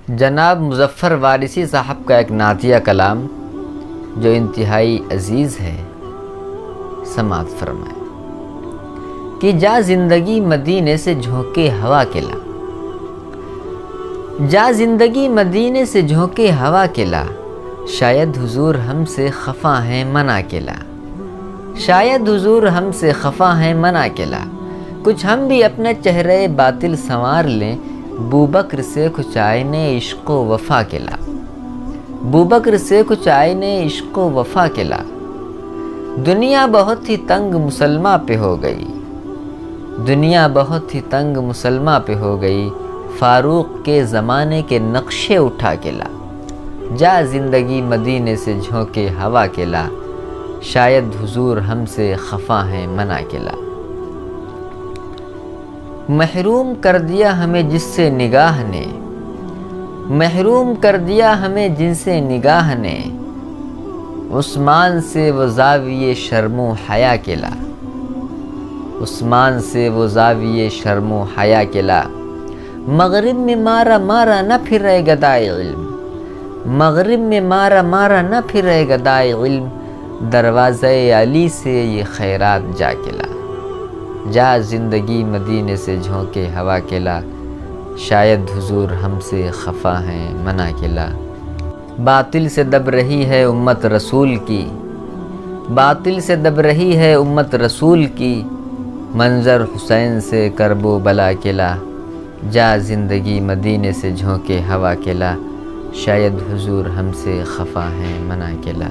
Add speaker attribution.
Speaker 1: جناب مظفر وارثی صاحب کا ایک نعتیہ کلام جو انتہائی عزیز ہے، سماعت فرمائے کہ جا زندگی مدینے سے جھونکے ہوا کے لا، جا زندگی مدینے سے جھونکے ہوا کے لا، شاید حضور ہم سے خفا ہیں منع کے لا، شاید حضور ہم سے خفا ہیں منع کے لا، کچھ ہم بھی اپنا چہرے باطل سنوار لیں، بوبکر سے کچھ آئینے عشق و وفا کے لا، بوبکر سے کچھ آئینے عشق و وفا کے لا، دنیا بہت ہی تنگ مسلمہ پہ ہو گئی، دنیا بہت ہی تنگ مسلمہ پہ ہو گئی، فاروق کے زمانے کے نقشے اٹھا کے لا، جا زندگی مدینے سے جھونکے ہوا کے لا، شاید حضور ہم سے خفا ہیں منع کے لا۔ محروم کر دیا ہمیں جس سے نگاہ نے، محروم کر دیا ہمیں جن سے نگاہ نے، عثمان سے وہ زاویے شرم و حیا کے لا، عثمان سے وہ زاویے شرم و حیا کے لا، مغرب میں مارا مارا نہ پھرے گدائے علم، مغرب میں مارا مارا نہ پھرے گدائے علم، دروازہ علی سے یہ خیرات جا کے لا، جا زندگی مدینے سے جھونکے ہوا کے لا، شاید حضور ہم سے خفا ہیں منع کے لا۔ باطل سے دب رہی ہے امت رسول کی، باطل سے دب رہی ہے امت رسول کی، منظر حسین سے کرب و بلا کے لا، جا زندگی مدینے سے جھونکے ہوا کے لا، شاید حضور ہم سے خفا ہیں منع کے لا۔